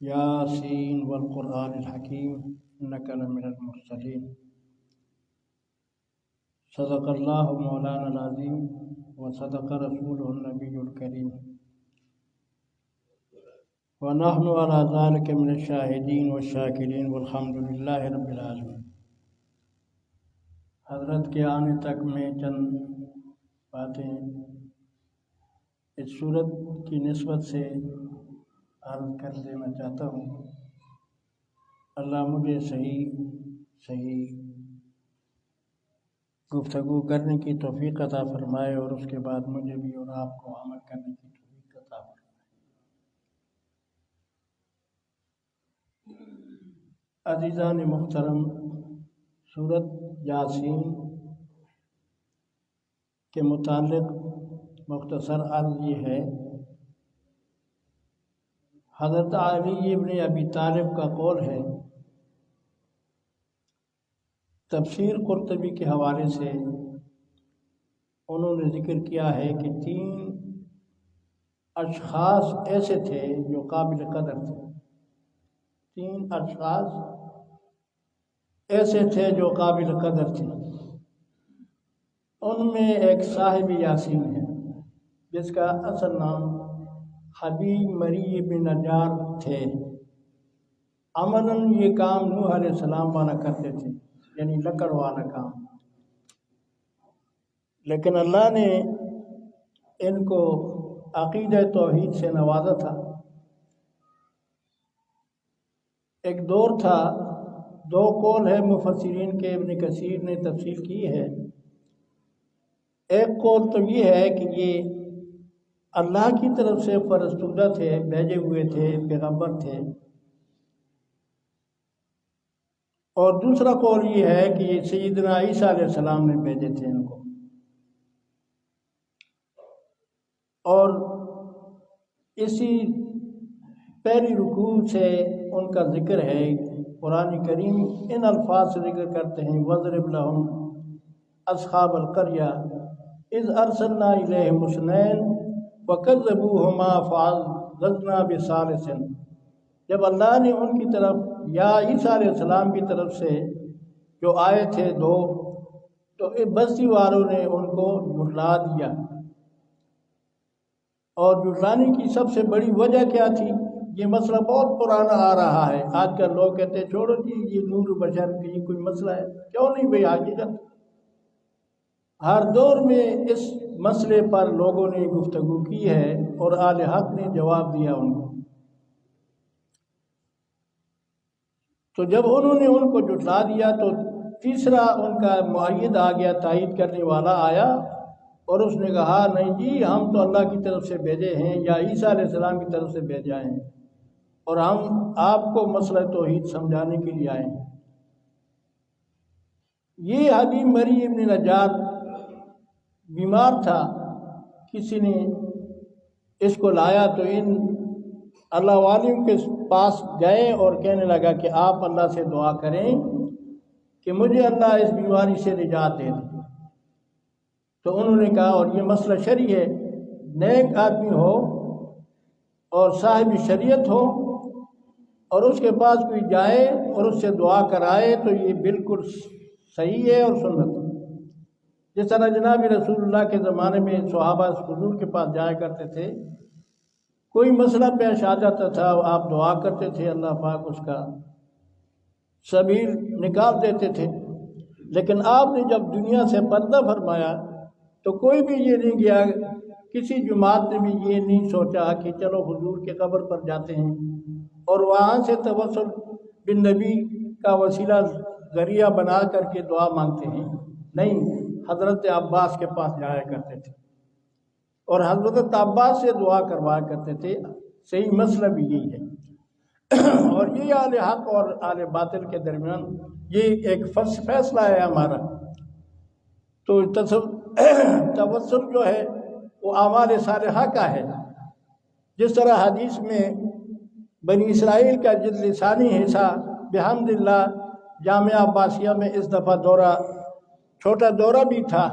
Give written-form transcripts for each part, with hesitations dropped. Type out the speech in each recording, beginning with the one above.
یاسین والقرآن الحکیم انک لمن المرسلین صدق اللہ مولانا العظیم وصدق رسولہ النبی الکریم ونحن على ذلك من الشاہدین والشاکرین والحمد للہ رب العالمین۔ حضرت کے آنے تک میں چند باتیں اس صورت کی نسبت سے عرض کر دینا چاہتا ہوں۔ اللہ مجھے صحیح گفتگو کرنے کی توفیق عطا فرمائے اور اس کے بعد مجھے بھی اور آپ کو عمل کرنے کی توفیق عطا فرمائے۔ عزیزان محترم، سورت یاسین کے متعلق مختصر عرض یہ ہے، حضرت علی ابن ابی طالب کا قول ہے، تفسیر قرطبی کے حوالے سے انہوں نے ذکر کیا ہے کہ 3 اشخاص ایسے تھے جو قابل قدر تھے۔ 3 اشخاص ایسے تھے جو قابل قدر تھے۔ ان میں ایک صاحب یاسین ہے جس کا اصل نام حبیب مری بن نجار تھے۔ عملاً یہ کام نوح علیہ السلام والا کرتے تھے، یعنی لکڑ والا کام، لیکن اللہ نے ان کو عقیدہ توحید سے نوازا تھا۔ ایک دور تھا، 2 قول ہے مفسرین کے، ابن کثیر نے تفسیر کی ہے۔ ایک قول تو یہ ہے کہ یہ اللہ کی طرف سے فرستودہ تھے، بھیجے ہوئے تھے، پیغمبر تھے، اور دوسرا قول یہ ہے کہ یہ سیدنا عیسیٰ علیہ السلام نے بھیجے تھے ان کو۔ اور اسی پہلی رکوع سے ان کا ذکر ہے، قرآن کریم ان الفاظ سے ذکر کرتے ہیں، وَاضْرِبْ لَهُمْ أَصْحَابَ الْقَرْيَةِ إِذْ أَرْسَلْنَا إِلَيْهِمْ اثْنَيْنِ وَكَذَّبُوهُمَا فَعَزَّزْنَا بِثَالِثٍ۔ جب اللہ نے ان کی طرف یا عیسیٰ علیہ السلام کی طرف سے جو آئے تھے 2، تو بستی والوں نے ان کو جھٹلا دیا۔ اور جھٹلانے کی سب سے بڑی وجہ کیا تھی؟ یہ مسئلہ بہت پرانا آ رہا ہے۔ آج کل لوگ کہتے ہیں چھوڑو جی یہ نور بشر کی یہ کوئی مسئلہ ہے، کیوں نہیں بھئی حقیقت۔ ہر دور میں اس مسئلے پر لوگوں نے گفتگو کی ہے اور اہل حق نے جواب دیا ان کو۔ تو جب انہوں نے ان کو جھٹلا دیا تو تیسرا ان کا مؤید آ گیا، تائید کرنے والا آیا، اور اس نے کہا نہیں جی ہم تو اللہ کی طرف سے بھیجے ہیں یا عیسیٰ علیہ السلام کی طرف سے بھیجے ہیں، اور ہم آپ کو مسئلہ توحید سمجھانے کے لیے آئے ہیں۔ یہ حبیب مری ابن نجار بیمار تھا، کسی نے اس کو لایا تو ان اللہ والوں کے پاس گئے اور کہنے لگا کہ آپ اللہ سے دعا کریں کہ مجھے اللہ اس بیماری سے نجات دے دے۔ تو انہوں نے کہا، اور یہ مسئلہ شرعی ہے، نیک آدمی ہو اور صاحب شریعت ہو اور اس کے پاس کوئی جائے اور اس سے دعا کرائے تو یہ بالکل صحیح ہے اور سنت ہے۔ جس طرح جناب رسول اللہ کے زمانے میں صحابہ حضور کے پاس جایا کرتے تھے، کوئی مسئلہ پیش آ جاتا تھا، آپ دعا کرتے تھے، اللہ پاک اس کا سبیل نکال دیتے تھے۔ لیکن آپ نے جب دنیا سے پردہ فرمایا تو کوئی بھی یہ نہیں گیا، کسی جماعت نے بھی یہ نہیں سوچا کہ چلو حضور کے قبر پر جاتے ہیں اور وہاں سے توسل بن نبی کا وسیلہ ذریعہ بنا کر کے دعا مانگتے ہیں۔ نہیں، حضرت عباس کے پاس جایا کرتے تھے اور حضرت عباس سے دعا کروایا کرتے تھے۔ صحیح مسئلہ بھی یہی ہے، اور یہ اہل حق اور اہل باطل کے درمیان یہ ایک فیصلہ ہے ہمارا۔ تو توسل جو ہے وہ اعمال صالحہ کا ہے۔ جس طرح حدیث میں بنی اسرائیل کا جلد ثانی حصہ بحمد اللہ جامعہ عباسیہ میں اس دفعہ دورہ، چھوٹا دورہ بھی تھا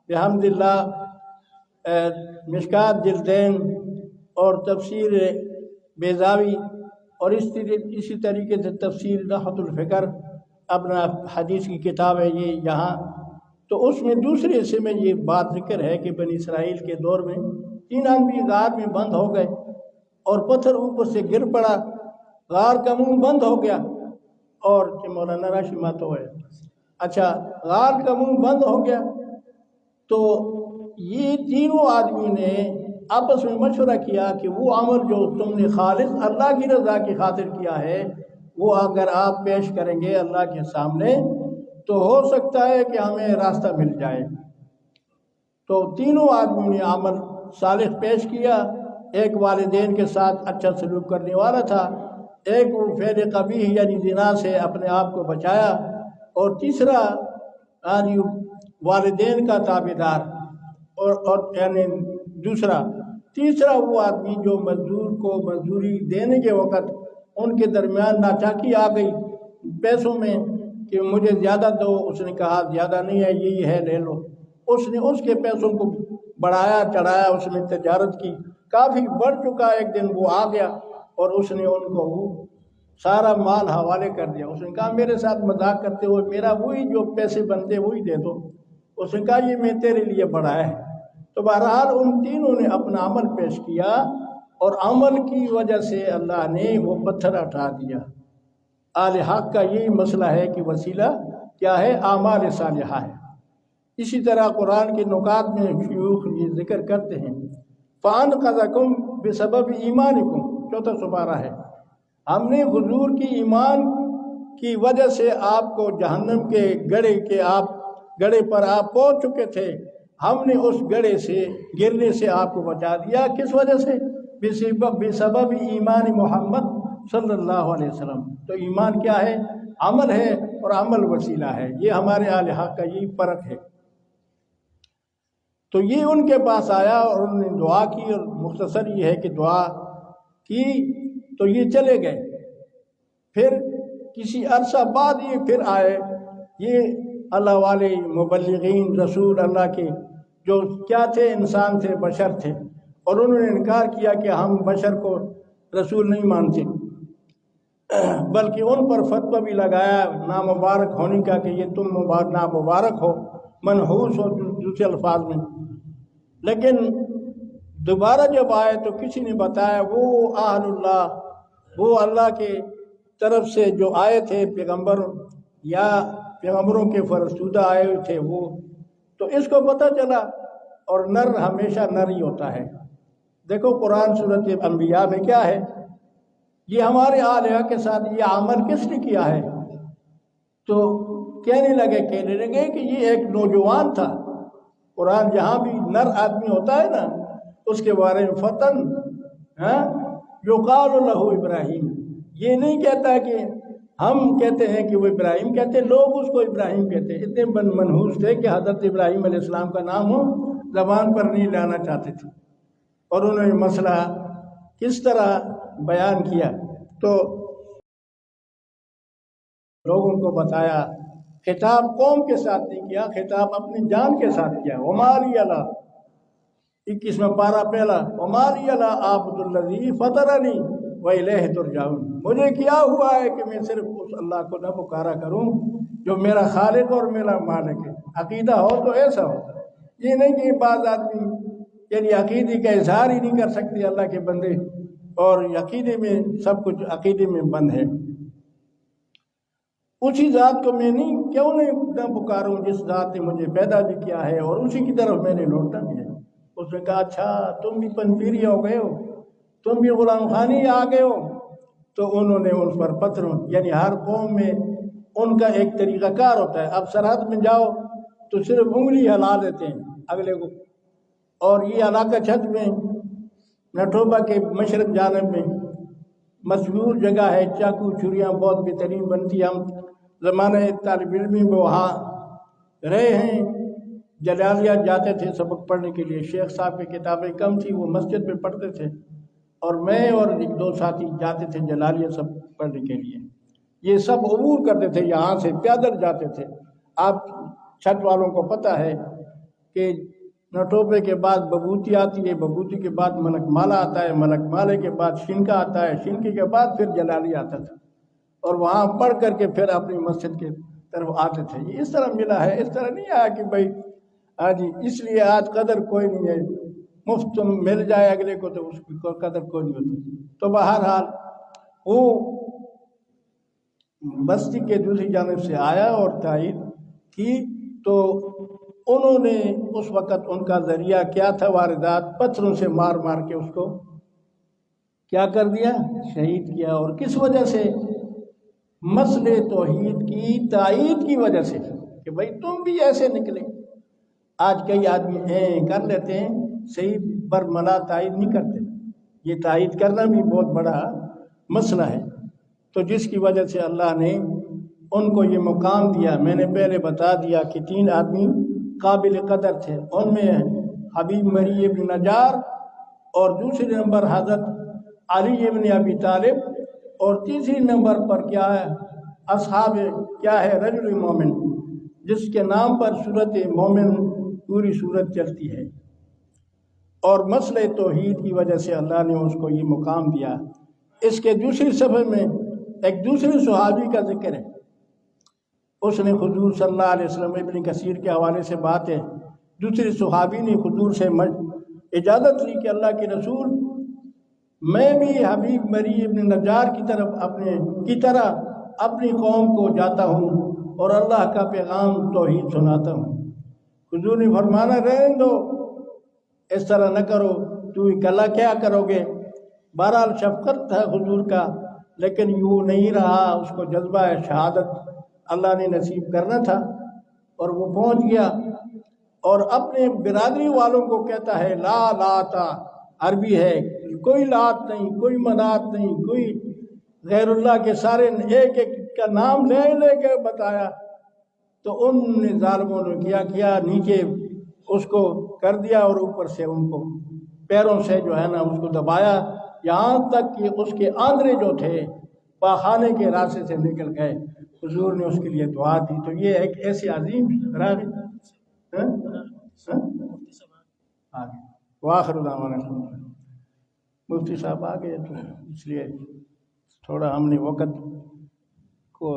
بحمد اللہ، مشکات جلدین اور تفسیر بیضاوی اور اسی طریقے سے تفسیر نحوۃ الفکر اپنا حدیث کی کتاب ہے یہ یہاں، تو اس میں دوسرے حصے میں یہ بات ذکر ہے کہ بنی اسرائیل کے دور میں 3 آدمی غار میں بند ہو گئے اور پتھر اوپر سے گر پڑا، غار کا منہ بند ہو گیا، اور مولانا راشی ماتو ہے اچھا غار کا منہ بند ہو گیا، تو یہ تینوں آدمی نے آپس میں مشورہ کیا کہ وہ عمل جو تم نے خالص اللہ کی رضا کی خاطر کیا ہے وہ اگر آپ پیش کریں گے اللہ کے سامنے تو ہو سکتا ہے کہ ہمیں راستہ مل جائے۔ تو تینوں آدمی نے عمل صالح پیش کیا، ایک والدین کے ساتھ اچھا سلوک کرنے والا تھا، ایک وہ فعل قبیح یعنی زنا سے اپنے آپ کو بچایا، اور تیسرا یعنی والدین کا تابعدار، اور یعنی تیسرا وہ آدمی جو مزدور کو مزدوری دینے کے وقت ان کے درمیان ناچاکی آ گئی پیسوں میں کہ مجھے زیادہ دو، اس نے کہا زیادہ نہیں ہے یہی ہے لے لو، اس نے اس کے پیسوں کو بڑھایا چڑھایا، اس نے تجارت کی، کافی بڑھ چکا، ایک دن وہ آ گیا اور اس نے ان کو وہ سارا مال حوالے کر دیا، اس نے کہا میرے ساتھ مذاق کرتے ہوئے میرا وہی جو پیسے بنتے وہی دے دو، اس نے کہا یہ میں تیرے لیے بڑھایا ہے۔ تو بہرحال ان تینوں نے اپنا عمل پیش کیا اور عمل کی وجہ سے اللہ نے وہ پتھر ہٹا دیا۔ آل حق کا یہی مسئلہ ہے کہ وسیلہ کیا ہے؟ اعمال صالحہ ہے۔ اسی طرح قرآن کے نکات میں شیوخ یہ ذکر کرتے ہیں فَأَنْقَذَكُمْ بِسَبَبِ ایمانکم، چوتھا سپارہ ہے، ہم نے حضور کی ایمان کی وجہ سے آپ کو جہنم کے گڑھے پر آپ پہنچ چکے تھے، ہم نے اس گڑھے سے گرنے سے آپ کو بچا دیا۔ کس وجہ سے؟ بسبب ایمان محمد صلی اللہ علیہ وسلم۔ تو ایمان کیا ہے؟ عمل ہے، اور عمل وسیلہ ہے۔ یہ ہمارے اہل حق کا یہی فرق ہے۔ تو یہ ان کے پاس آیا اور انہوں نے دعا کی، اور مختصر یہ ہے کہ دعا کی تو یہ چلے گئے، پھر کسی عرصہ بعد یہ پھر آئے، یہ اللہ والے مبلغین رسول اللہ کے جو کیا تھے؟ انسان تھے، بشر تھے، اور انہوں نے انکار کیا کہ ہم بشر کو رسول نہیں مانتے، بلکہ ان پر فتویٰ بھی لگایا نامبارک ہونے کا کہ یہ تم نامبارک ہو، منحوس ہو دوسرے الفاظ میں۔ لیکن دوبارہ جب آئے تو کسی نے بتایا وہ اہل اللہ، وہ اللہ کے طرف سے جو آئے تھے پیغمبر یا پیغمبروں کے فرستودہ آئے ہوئے تھے وہ، تو اس کو پتہ چلا، اور نر ہمیشہ نر ہی ہوتا ہے۔ دیکھو قرآن سورۃ انبیاء میں کیا ہے، یہ ہمارے آلیہ کے ساتھ یہ عمل کس نے کیا ہے؟ تو کہنے لگے کہ یہ ایک نوجوان تھا۔ قرآن جہاں بھی نر آدمی ہوتا ہے نا اس کے بارے میں فتن یقال لہ ابراہیم، یہ نہیں کہتا کہ ہم کہتے ہیں کہ وہ ابراہیم کہتے، لوگ اس کو ابراہیم کہتے، اتنے منحوس تھے کہ حضرت ابراہیم علیہ السلام کا نام ہو زبان پر نہیں لانا چاہتے تھے۔ اور انہوں نے مسئلہ کس طرح بیان کیا تو لوگوں کو بتایا، خطاب قوم کے ساتھ نہیں کیا، خطاب اپنی جان کے ساتھ کیا۔ وما لی الا 21واں پارہ پہلا، وما لی الا اعبد الذی فطرنی والیہ ترجعون، مجھے کیا ہوا ہے کہ میں صرف اس اللہ کو نہ پکارا کروں جو میرا خالق اور میرا مالک ہے۔ عقیدہ ہو تو ایسا ہو، یہ نہیں کہ بعض آدمی یعنی عقیدے کا اظہار ہی نہیں کر سکتے اللہ کے بندے، اور عقیدے میں سب کچھ عقیدے میں بند ہے۔ اسی ذات کو میں کیوں نہیں نہ پکاروں جس ذات نے مجھے پیدا بھی کیا ہے اور اسی کی طرف میں نے لوٹنا بھی ہے۔ اس نے کہا اچھا تم بھی پنپیری ہو گئے ہو، تم بھی غلام خانی آ گئے ہو۔ تو انہوں نے ان پر پتھروں، یعنی ہر قوم میں ان کا ایک طریقہ کار ہوتا ہے، اب سرحد میں جاؤ تو صرف انگلی ہلا دیتے ہیں اگلے کو، اور یہ علاقہ چھت میں نٹھوبا کے مشرق جانب میں مشہور جگہ ہے، چاقو چھریاں بہت بہترین بنتی، ہم زمانہ طالب علمی میں وہاں رہے ہیں، جلالیہ جاتے تھے سبق پڑھنے کے لیے، شیخ صاحب کی کتابیں کم تھی وہ مسجد میں پڑھتے تھے، اور میں اور 1-2 ساتھی جاتے تھے جلالیہ سب پڑھنے کے لیے۔ یہ سب عبور کرتے تھے، یہاں سے پیدل جاتے تھے۔ آپ چھت والوں کو پتہ ہے کہ نٹوپے کے بعد ببوتی آتی ہے، ببوتی کے بعد ملک مالا آتا ہے، ملک مالے کے بعد شنکا آتا ہے، شنکے کے بعد پھر جلالی آتا تھا، اور وہاں پڑھ کر کے پھر اپنی مسجد کے طرف آتے تھے۔ یہ اس طرح ملا ہے، اس طرح نہیں آیا کہ بھائی آج اس لیے آج قدر کوئی نہیں ہے، مفت تم مل جائے اگلے کو تو اس کی قدر کوئی نہیں ہوتی۔ تو بہرحال وہ بستی کے دوسری جانب سے آیا اور تائید کی، تو انہوں نے اس وقت ان کا ذریعہ کیا تھا، واردات پتھروں سے مار مار کے اس کو کیا کر دیا، شہید کیا۔ اور کس وجہ سے؟ مسئلے توحید کی تائید کی وجہ سے، کہ بھائی تم بھی ایسے نکلے۔ آج کئی آدمی کر لیتے ہیں صحیح، برملا تائید نہیں کرتے۔ یہ تائید کرنا بھی بہت بڑا مسئلہ ہے۔ تو جس کی وجہ سے اللہ نے ان کو یہ مقام دیا۔ میں نے پہلے بتا دیا کہ 3 آدمی قابل قدر تھے، ان میں حبیب مری ابن نجار، اور دوسرے نمبر حضرت علی ابن ابی طالب، اور تیسری نمبر پر کیا ہے، اصحاب کیا ہے، رجل مومن، جس کے نام پر سورت مومن پوری سورت چلتی ہے۔ اور مسئلہ توحید کی وجہ سے اللہ نے اس کو یہ مقام دیا۔ اس کے دوسری صفحے میں ایک دوسرے صحابی کا ذکر ہے، اس نے حضور صلی اللہ علیہ وسلم، ابن کثیر کے حوالے سے بات ہے، دوسرے صحابی نے حضور سے اجازت لی کہ اللہ کے رسول، میں بھی حبیب مری ابن نجار کی طرح اپنی قوم کو جاتا ہوں اور اللہ کا پیغام توحید سناتا ہوں۔ حضور نے فرمانا رہنے دو، اس طرح نہ کرو، تو اکلا کیا کرو گے؟ بہرحال شفقت تھا حضور کا، لیکن یوں نہیں رہا، اس کو جذبہ شہادت اللہ نے نصیب کرنا تھا، اور وہ پہنچ گیا اور اپنے برادری والوں کو کہتا ہے لا لاتا، عربی ہے، کوئی لات نہیں، کوئی منات نہیں، کوئی غیر اللہ کے، سارے ایک ایک کا نام لے لے کے بتایا۔ تو ان ظالموں نے کیا نیچے اس کو کر دیا، اور اوپر سے ان کو پیروں سے جو ہے نا اس کو دبایا، یہاں تک کہ اس کے آندرے جو تھے پاخانے کے راستے سے نکل گئے۔ حضور نے اس کے لیے دعا دی۔ تو یہ ایک ایسی عظیم راغب وآخر دعوانا مفتی صاحب آ گئے، تو اس لیے تھوڑا ہم نے وقت کو